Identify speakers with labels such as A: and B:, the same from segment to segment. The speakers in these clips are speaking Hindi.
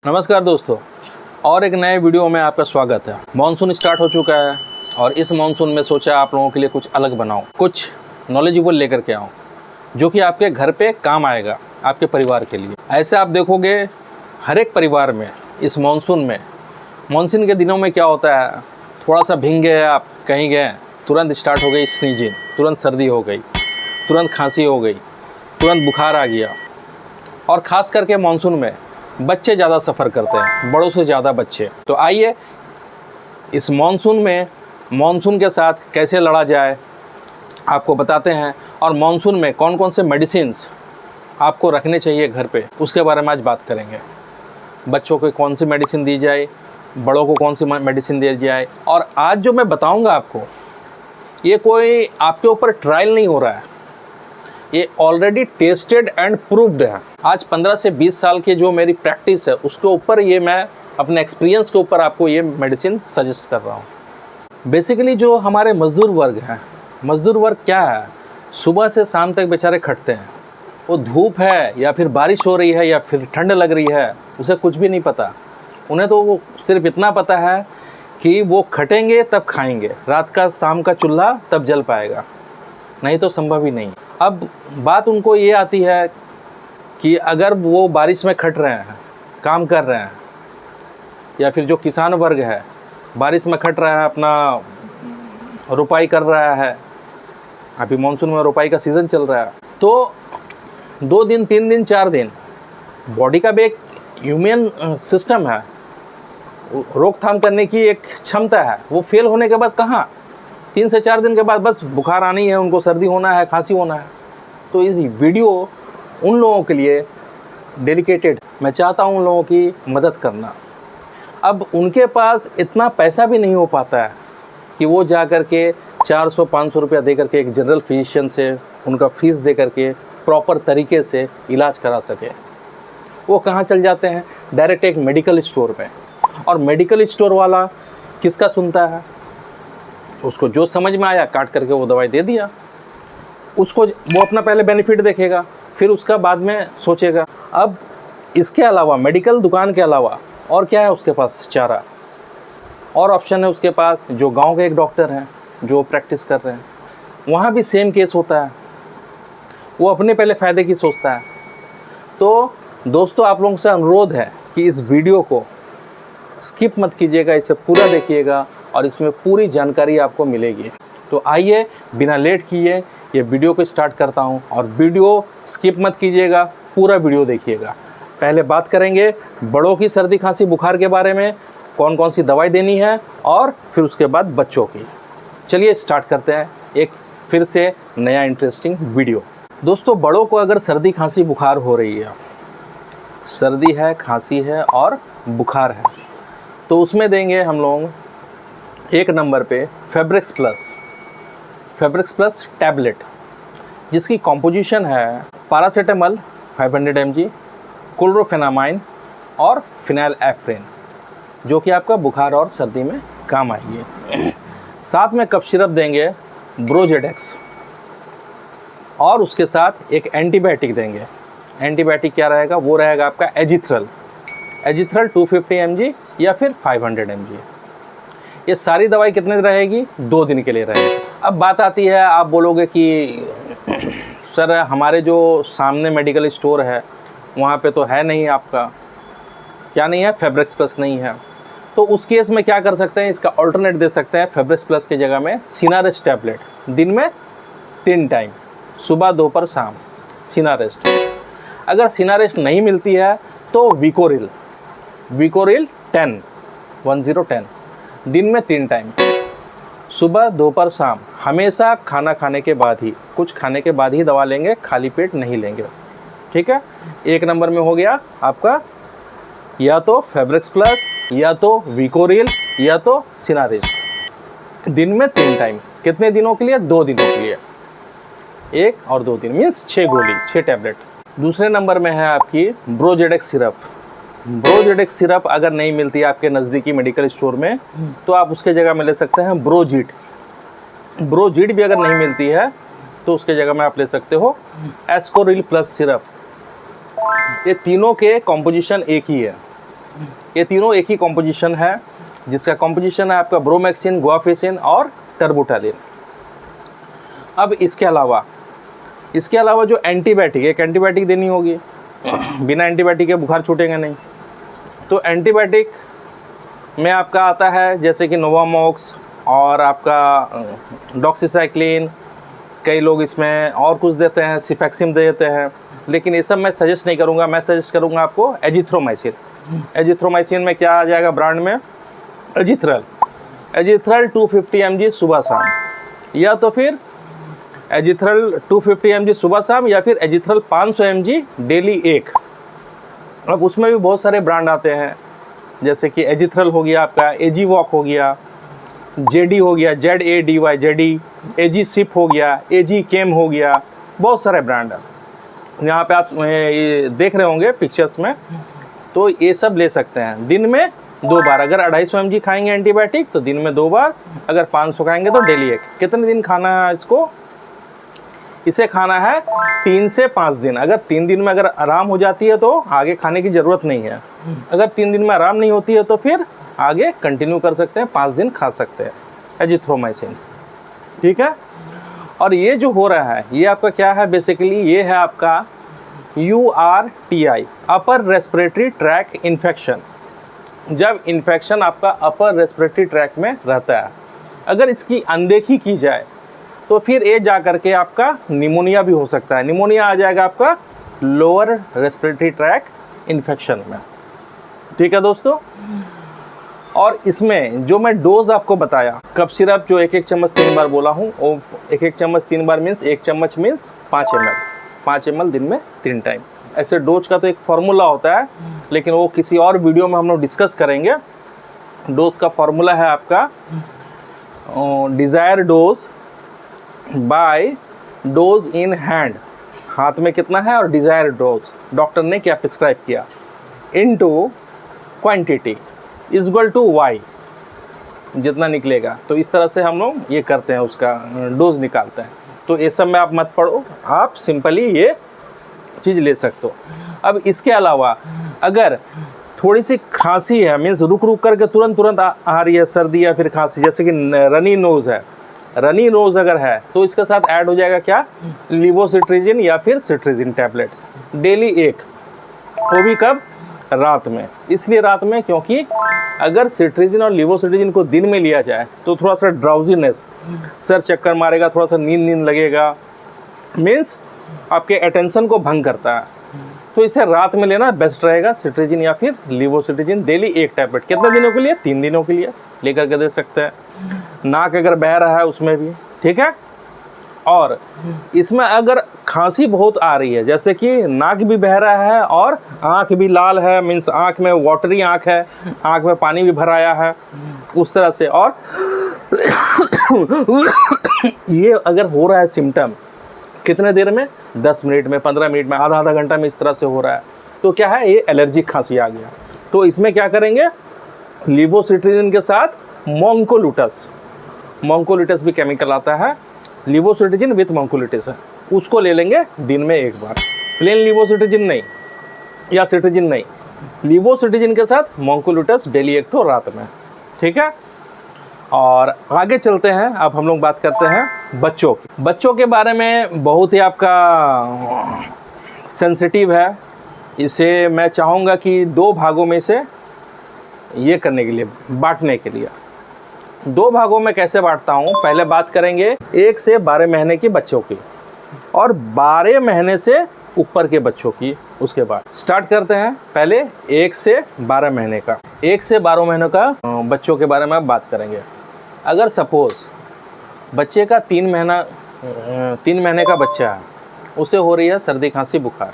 A: नमस्कार दोस्तों, और एक नए वीडियो में आपका स्वागत है। मॉनसून स्टार्ट हो चुका है और इस मॉनसून में सोचा आप लोगों के लिए कुछ अलग बनाऊं, कुछ नॉलेजेबल लेकर के आऊं जो कि आपके घर पे काम आएगा, आपके परिवार के लिए। ऐसे आप देखोगे हर एक परिवार में इस मॉनसून के दिनों में क्या होता है, थोड़ा सा भीग गए, आप कहीं गए, तुरंत स्टार्ट हो गई स्नीजिंग, तुरंत सर्दी हो गई, तुरंत खांसी हो गई, तुरंत बुखार आ गया। और ख़ास करके मॉनसून में बच्चे ज़्यादा सफ़र करते हैं, बड़ों से ज़्यादा बच्चे। तो आइए इस मॉनसून के साथ कैसे लड़ा जाए आपको बताते हैं, और मॉनसून में कौन कौन से मेडिसिन्स आपको रखने चाहिए घर पे, उसके बारे में आज बात करेंगे। बच्चों को कौन सी मेडिसिन दी जाए, बड़ों को कौन सी मेडिसिन दी जाए। और आज जो मैं बताऊंगा आपको, ये कोई आपके ऊपर ट्रायल नहीं हो रहा है, ये ऑलरेडी टेस्टेड एंड प्रूव्ड है। आज 15 से 20 साल की जो मेरी प्रैक्टिस है उसके ऊपर ये मैं अपने एक्सपीरियंस के ऊपर आपको ये मेडिसिन सजेस्ट कर रहा हूँ। बेसिकली जो हमारे मज़दूर वर्ग हैं, मज़दूर वर्ग क्या है, सुबह से शाम तक बेचारे खटते हैं। वो धूप है या फिर बारिश हो रही है या फिर ठंड लग रही है, उसे कुछ भी नहीं पता। उन्हें तो वो सिर्फ इतना पता है कि वो खटेंगे तब खाएंगे, रात का शाम का चूल्हा तब जल पाएगा, नहीं तो संभव ही नहीं। अब बात उनको ये आती है कि अगर वो बारिश में खट रहे हैं, काम कर रहे हैं, या फिर जो किसान वर्ग है बारिश में खट रहा है, अपना रुपाई कर रहा है, अभी मॉनसून में रुपाई का सीज़न चल रहा है, तो 2 दिन 3 दिन 4 दिन बॉडी का भी एक ह्यूमन सिस्टम है, रोकथाम करने की एक क्षमता है। वो फेल होने के बाद कहाँ 3 से 4 दिन के बाद बस बुखार आनी है, उनको सर्दी होना है, खांसी होना है। तो इस वीडियो उन लोगों के लिए डेडिकेटेड, मैं चाहता हूँ उन लोगों की मदद करना। अब उनके पास इतना पैसा भी नहीं हो पाता है कि वो जा कर के 400-500 रुपया दे करके एक जनरल फिजिशियन से उनका फ़ीस दे करके प्रॉपर तरीके से इलाज करा सके। वो कहाँ चल जाते हैं, डायरेक्ट एक मेडिकल स्टोर पे। और मेडिकल स्टोर वाला किसका सुनता है, उसको जो समझ में आया काट करके वो दवाई दे दिया। उसको वो अपना पहले बेनिफिट देखेगा, फिर उसका बाद में सोचेगा। अब इसके अलावा मेडिकल दुकान के अलावा और क्या है उसके पास चारा, और ऑप्शन है उसके पास। जो गांव के एक डॉक्टर हैं जो प्रैक्टिस कर रहे हैं, वहाँ भी सेम केस होता है, वो अपने पहले फ़ायदे की सोचता है। तो दोस्तों, आप लोगों से अनुरोध है कि इस वीडियो को स्किप मत कीजिएगा, इसे पूरा देखिएगा और इसमें पूरी जानकारी आपको मिलेगी। तो आइए बिना लेट किए ये वीडियो को स्टार्ट करता हूं, और वीडियो स्किप मत कीजिएगा, पूरा वीडियो देखिएगा। पहले बात करेंगे बड़ों की सर्दी खांसी बुखार के बारे में, कौन कौन सी दवाई देनी है, और फिर उसके बाद बच्चों की। चलिए स्टार्ट करते हैं एक फिर से नया इंटरेस्टिंग वीडियो। दोस्तों, बड़ों को अगर सर्दी खांसी बुखार हो रही है, सर्दी है, खांसी है और बुखार है, तो उसमें देंगे हम लोग 1 नंबर पे फेब्रिक्स प्लस टैबलेट, जिसकी कॉम्पोजिशन है पैरासीटामोल 500 mg, क्लोरोफेनामाइन और फिनाइलएफ्रिन, जो कि आपका बुखार और सर्दी में काम आएगी। साथ में कफ सिरप देंगे ब्रोजेडेक्स, और उसके साथ एक एंटीबायोटिक देंगे। एंटीबायोटिक क्या रहेगा, वो रहेगा आपका एजिथ्रल 250 mg या फिर 500 mg। ये सारी दवाई कितने रहेगी, 2 दिन के लिए रहेगी। अब बात आती है, आप बोलोगे कि सर हमारे जो सामने मेडिकल स्टोर है वहाँ पे तो है नहीं, आपका क्या नहीं है, फेब्रिक्स प्लस नहीं है। तो उस केस में क्या कर सकते हैं, इसका ऑल्टरनेट दे सकते हैं। फेब्रिक्स प्लस की जगह में सिनारेस्ट टैबलेट, दिन में 3 टाइम, सुबह दोपहर शाम सिनारेस्ट। अगर सिनारेस्ट नहीं मिलती है तो विकोरिल 10, दिन में 3 टाइम, सुबह दोपहर शाम, हमेशा खाना खाने के बाद ही, कुछ खाने के बाद ही दवा लेंगे, खाली पेट नहीं लेंगे। ठीक है, 1 नंबर में हो गया आपका या तो फेब्रिक्स प्लस, या तो विकोरिल, या तो सिनारेस्ट, दिन में 3 टाइम। कितने दिनों के लिए, 2 दिनों के लिए, 1 और 2 दिन, मीन्स 6 गोली, 6 टैबलेट। दूसरे नंबर में है आपकी ब्रोजेडेक्स सिरप अगर नहीं मिलती है आपके नज़दीकी मेडिकल स्टोर में, तो आप उसके जगह में ले सकते हैं ब्रोजीट भी अगर नहीं मिलती है तो उसके जगह में आप ले सकते हो एस्कोरिल प्लस सिरप। ये तीनों के कॉम्पोजिशन एक ही है, ये तीनों एक ही कॉम्पोजिशन है, जिसका कॉम्पोजिशन है आपका ब्रोमैक्सिन, गुआफेसिन और टर्बुटालिन। अब इसके अलावा जो एंटीबायोटिक, एक एंटीबायोटिक देनी होगी, बिना एंटीबायोटिक के बुखार छूटेगा नहीं। तो एंटीबायोटिक में आपका आता है जैसे कि नोवामॉक्स और आपका डॉक्सीसाइक्लिन, कई लोग इसमें और कुछ देते हैं, सिफेक्सिम दे देते हैं, लेकिन ये सब मैं सजेस्ट नहीं करूँगा। मैं सजेस्ट करूँगा आपको एजिथ्रोमाइसिन। एजिथ्रोमाइसिन में क्या आ जाएगा ब्रांड में, एजिथ्रल 250 mg सुबह शाम, या तो फिर एजिथ्रल 250 mg सुबह शाम, या फिर एजिथ्रल 500 mg डेली एक। अब उसमें भी बहुत सारे ब्रांड आते हैं, जैसे कि एजिथ्रल हो गया आपका, एजी वॉक हो गया, जेडी हो गया, ZADY जेडी, एजी सिप हो गया, एजी केम हो गया, बहुत सारे ब्रांड है। यहाँ पे आप ये देख रहे होंगे पिक्चर्स में, तो ये सब ले सकते हैं। दिन में 2 बार, अगर 250 mg खाएंगे एंटीबायोटिक तो दिन में 2 बार, अगर 500 खाएंगे तो डेली एक। कितने दिन खाना है इसको, इसे खाना है 3 से 5 दिन। अगर 3 दिन में अगर आराम हो जाती है तो आगे खाने की ज़रूरत नहीं है। अगर 3 दिन में आराम नहीं होती है तो फिर आगे कंटिन्यू कर सकते हैं, 5 दिन खा सकते हैं एजिथ्रोमाइसिन, ठीक है। और ये जो हो रहा है ये आपका क्या है, बेसिकली ये है आपका URTI, upper respiratory tract infection. जब इन्फेक्शन आपका अपर रेस्पिरेटरी ट्रैक में रहता है, अगर इसकी अनदेखी की जाए तो फिर ये जा करके आपका निमोनिया भी हो सकता है। निमोनिया आ जाएगा आपका लोअर रेस्पिरेटरी ट्रैक इन्फेक्शन में, ठीक है दोस्तों। और इसमें जो मैं डोज आपको बताया, कफ सिरप जो 1-1 चम्मच 3 बार बोला हूँ, वो 1-1 चम्मच 3 बार मीन्स 1 चम्मच मीन्स 5 ml, 5 ml दिन में 3 टाइम। ऐसे डोज का तो एक फार्मूला होता है, लेकिन वो किसी और वीडियो में हम लोग डिस्कस करेंगे। डोज का फार्मूला है आपका desire dose by dose in hand, हाथ में कितना है, और डिज़ायर डोज डॉक्टर ने क्या प्रिस्क्राइब किया, into quantity equal to Y, जितना निकलेगा। तो इस तरह से हम लोग ये करते हैं, उसका डोज निकालते हैं। तो ये सब में आप मत पढ़ो, आप सिंपली ये चीज़ ले सकते हो। अब इसके अलावा अगर थोड़ी सी खांसी है, मीन्स रुक रुक करके तुरंत आ रही है सर्दी या फिर खांसी, जैसे कि रनी नोज़ है, रनी नोज़ अगर है तो इसके साथ ऐड हो जाएगा क्या, लिवोसिट्रिजिन या फिर सिट्रिजिन टैबलेट डेली एक। वो भी कब, रात में। इसलिए रात में क्योंकि अगर सिट्रिजिन और लिवोसिट्रिजिन को दिन में लिया जाए तो थोड़ा सा ड्राउजीनेस, सर चक्कर मारेगा, थोड़ा सा नींद लगेगा, मीन्स आपके अटेंशन को भंग करता है। तो इसे रात में लेना बेस्ट रहेगा, सिट्रिजिन या फिर लिवोसिट्रिजिन डेली एक टैबलेट। कितने दिनों के लिए, 3 दिनों के लिए लेकर के दे सकते हैं। नाक अगर बह रहा है उसमें भी, ठीक है। और इसमें अगर खांसी बहुत आ रही है, जैसे कि नाक भी बह रहा है और आँख भी लाल है, मीन्स आँख में वाटरी आँख है, आँख में पानी भी भर आया है, उस तरह से, और ये अगर हो रहा है सिम्टम कितने देर में, 10 मिनट में, 15 मिनट में, आधा घंटा में इस तरह से हो रहा है, तो क्या है, ये एलर्जिक खांसी आ गया। तो इसमें क्या करेंगे, लिवोसिट्रिजिन के साथ मोंकोलिटस भी केमिकल आता है, लिवोसिट्रिजिन विथ मोंकोलिटस है, उसको ले लेंगे दिन में एक बार। प्लेन लिवोसिट्रिजिन नहीं या सिट्रिजिन नहीं, लिवोसिट्रिजिन के साथ मोंकोलिटस डेली एक तो रात में, ठीक है। और आगे चलते हैं, अब हम लोग बात करते हैं बच्चों की। बच्चों के बारे में बहुत ही आपका सेंसिटिव है, इसे मैं चाहूँगा कि 2 भागों में से ये करने के लिए, बांटने के लिए। 2 भागों में कैसे बांटता हूँ, पहले बात करेंगे 1 से 12 महीने के बच्चों की और 12 महीने से ऊपर के बच्चों की। उसके बाद स्टार्ट करते हैं पहले 1 से 12 महीने का। 1 से 12 महीनों का बच्चों के बारे में बात करेंगे। अगर सपोज़ बच्चे का 3 महीने का बच्चा है, उसे हो रही है सर्दी खांसी बुखार,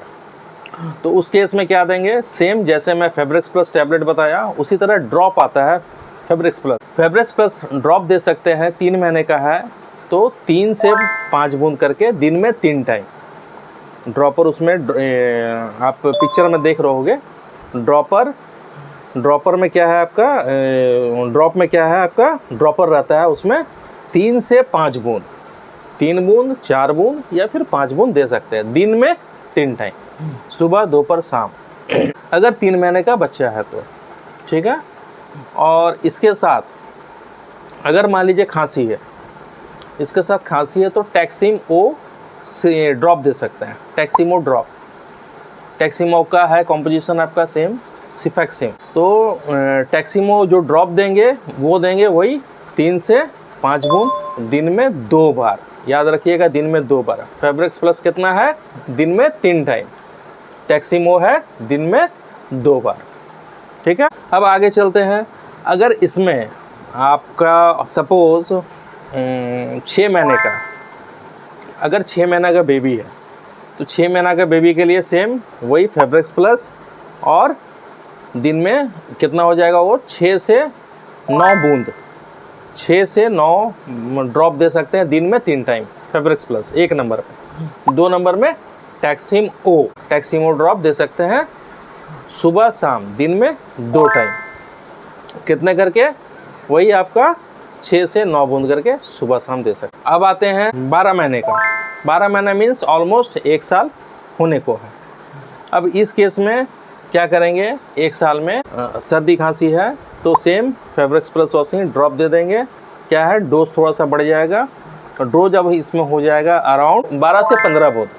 A: तो उस केस में क्या देंगे, सेम जैसे मैं फेब्रिक्स प्लस टैबलेट बताया उसी तरह ड्रॉप आता है फेब्रिक्स प्लस ड्रॉप दे सकते हैं। 3 महीने का है तो 3 से 5 बूंद करके दिन में 3 टाइम ड्रॉपर, उसमें आप पिक्चर में देख रहे होगे, ड्रॉपर में क्या है आपका, ड्रॉप में क्या है आपका, ड्रॉपर रहता है, उसमें 3 से 5 बूंद, 3 बूंद, 4 बूंद या फिर 5 बूंद दे सकते हैं दिन में 3 टाइम, सुबह दोपहर शाम। अगर 3 महीने का बच्चा है तो ठीक है। और इसके साथ अगर मान लीजिए खांसी है, इसके साथ खांसी है तो टैक्सिम ओ से ड्रॉप दे सकते हैं, टैक्सिमो ड्रॉप। टैक्सिमो का है कॉम्पोजिशन आपका सेम सिफेक्सिम, तो टैक्सिमो जो ड्रॉप देंगे वो देंगे वही 3 से 5 बूंद दिन में 2 बार, याद रखिएगा दिन में 2 बार। फेब्रेक्स प्लस कितना है, दिन में 3 टाइम, टैक्सिमो है दिन में 2 बार, ठीक है। अब आगे चलते हैं। अगर इसमें आपका सपोज 6 महीने का, अगर 6 महीना का बेबी है तो 6 महीना का बेबी के लिए सेम वही फेब्रेक्स प्लस, और दिन में कितना हो जाएगा वो 6 से 9 बूंद, 6 से 9 ड्रॉप दे सकते हैं दिन में 3 टाइम फेब्रेक्स प्लस 1 नंबर पे। 2 नंबर में टैक्सिमो ड्रॉप दे सकते हैं सुबह शाम दिन में 2 टाइम, कितने करके, वही आपका 6 से 9 बूंद करके सुबह शाम दे सकते। अब आते हैं 12 महीने का। 12 महीना मीन्स ऑलमोस्ट 1 साल होने को है। अब इस केस में क्या करेंगे, 1 साल में सर्दी खांसी है तो सेम फेब्रेक्स प्लस ऑक्सीजन ड्रॉप दे देंगे। क्या है, डोज थोड़ा सा बढ़ जाएगा, डोज अब इसमें हो जाएगा अराउंड 12 से 15 बूंद।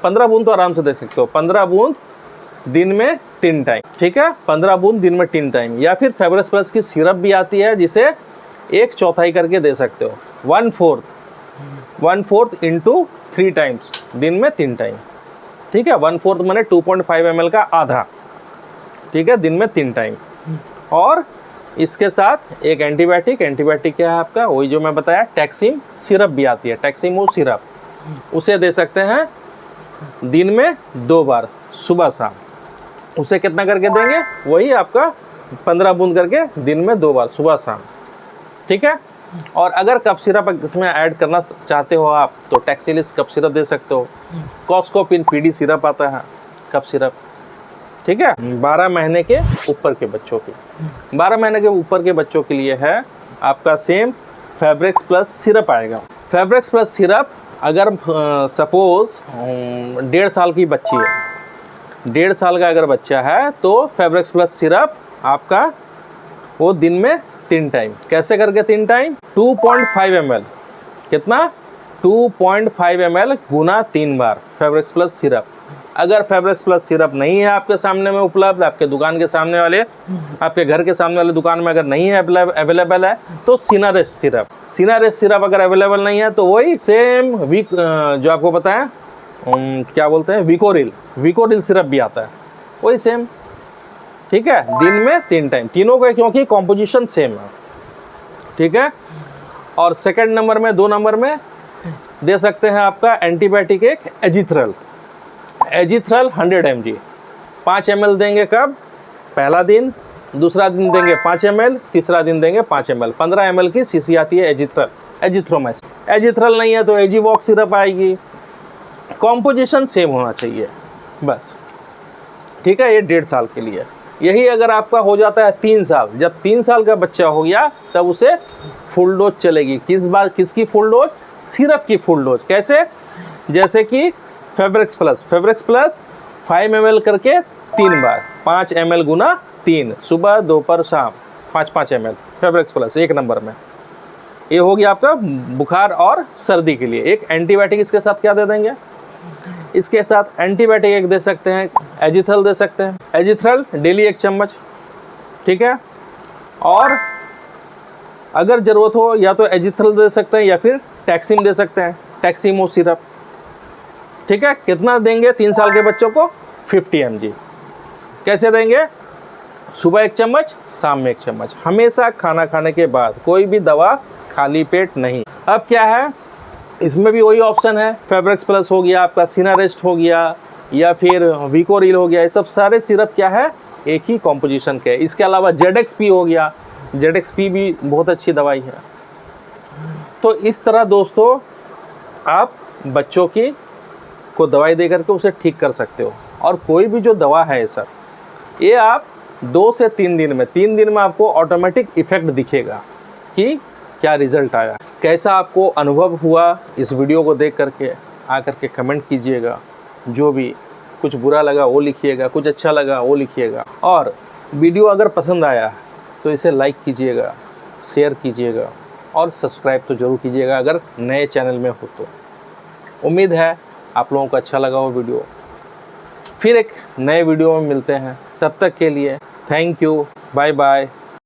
A: 15 बूंद तो आराम से दे सकते हो, 15 बूंद दिन में 3 टाइम, ठीक है। 15 बूंद दिन में 3 टाइम, या फिर फेब्रेक्स प्लस की सिरप भी आती है जिसे 1/4 करके दे सकते हो, 1/4 इंटू 3 टाइम्स दिन में 3 टाइम, ठीक है। 1/4 माने 2.5 ml का आधा, ठीक है, दिन में 3 टाइम। और इसके साथ एक एंटीबायोटिक क्या है आपका, वही जो मैं बताया टैक्सिम सिरप भी आती है, टैक्सिमो सिरप, उसे दे सकते हैं दिन में 2 बार सुबह शाम। उसे कितना करके देंगे, वही आपका 15 बूंद करके दिन में 2 बार सुबह शाम, ठीक है। और अगर कफ सिरप इसमें ऐड करना चाहते हो आप तो टैक्सिलिस कफ सिरप दे सकते हो। कॉस्कोपिन पीडी सिरप आता है कफ सिरप, ठीक है। 12 महीने के ऊपर के बच्चों की, 12 महीने के ऊपर के बच्चों के लिए है आपका सेम फेब्रेक्स प्लस सिरप आएगा। फेब्रेक्स प्लस सिरप अगर सपोज 1.5 साल की बच्ची है, 1.5 साल का अगर बच्चा है तो फेब्रेक्स प्लस सिरप आपका वो दिन में 3 टाइम, कैसे करके 3 टाइम, 2.5 ml, कितना, 2.5 ml गुना 3 बार फेब्रेक्स प्लस सिरप। अगर फेब्रेक्स प्लस सिरप नहीं है आपके सामने में उपलब्ध, आपके दुकान के सामने वाले, आपके घर के सामने वाले दुकान में अगर नहीं है अवेलेबल है तो सिनारेस्ट सिरप अगर अवेलेबल नहीं है तो वही सेम जो आपको पता है क्या बोलते हैं, विकोरिल सिरप भी आता है, वही सेम, ठीक है, दिन में 3 टाइम, तीनों का क्योंकि कॉम्पोजिशन सेम है, ठीक है। और सेकंड नंबर में 2 नंबर में दे सकते हैं आपका एंटीबायोटिक एक एजिथ्रल 100 mg, 5 ml देंगे कब, पहला दिन, दूसरा दिन देंगे 5 ml, तीसरा दिन देंगे 5 ml, 15 ml की शीशी आती है एजिथ्रोमाइसिन। एजिथ्रल नहीं है तो एजीवॉक्स सिरप आएगी, कॉम्पोजिशन सेम होना चाहिए बस, ठीक है। ये 1.5 साल के लिए। यही अगर आपका हो जाता है 3 साल, जब 3 साल का बच्चा हो गया तब उसे फुल डोज चलेगी। किसकी फुल डोज, सिरप की फुल डोज। कैसे, जैसे कि फेब्रेक्स प्लस 5 ml करके 3 बार, 5 ml गुना 3, सुबह दोपहर शाम 5 ml फेब्रेक्स प्लस 1 नंबर में। ये हो गया आपका बुखार और सर्दी के लिए। एक एंटीबायोटिक इसके साथ क्या दे देंगे, इसके साथ एंटीबायोटिक एक दे सकते हैं, एजिथ्रल दे सकते हैं, एजिथ्रल डेली 1 चम्मच, ठीक है। और अगर ज़रूरत हो या तो एजिथ्रल दे सकते हैं या फिर टैक्सिम दे सकते हैं, टैक्सिमो सिरप, ठीक है। कितना देंगे 3 साल के बच्चों को, 50 mg। कैसे देंगे, सुबह 1 चम्मच, शाम में 1 चम्मच, हमेशा खाना खाने के बाद, कोई भी दवा खाली पेट नहीं। अब क्या है, इसमें भी वही ऑप्शन है, फेब्रेक्स प्लस हो गया आपका, सिनारेस्ट हो गया या फिर विकोरिल हो गया, ये सब सारे सिरप क्या है, एक ही कॉम्पोजिशन के। इसके अलावा ZXP हो गया, ZXP भी बहुत अच्छी दवाई है। तो इस तरह दोस्तों आप बच्चों की को दवाई दे करके उसे ठीक कर सकते हो। और कोई भी जो दवा है सर, ये आप 2 से 3 दिन में, 3 दिन में आपको ऑटोमेटिक इफ़ेक्ट दिखेगा कि क्या रिज़ल्ट आया। कैसा आपको अनुभव हुआ इस वीडियो को देख करके आकर के कमेंट कीजिएगा। जो भी कुछ बुरा लगा वो लिखिएगा, कुछ अच्छा लगा वो लिखिएगा। और वीडियो अगर पसंद आया तो इसे लाइक कीजिएगा, शेयर कीजिएगा और सब्सक्राइब तो ज़रूर कीजिएगा अगर नए चैनल में हो तो। उम्मीद है आप लोगों को अच्छा लगा हो वीडियो। फिर एक नए वीडियो में मिलते हैं, तब तक के लिए थैंक यू, बाय बाय।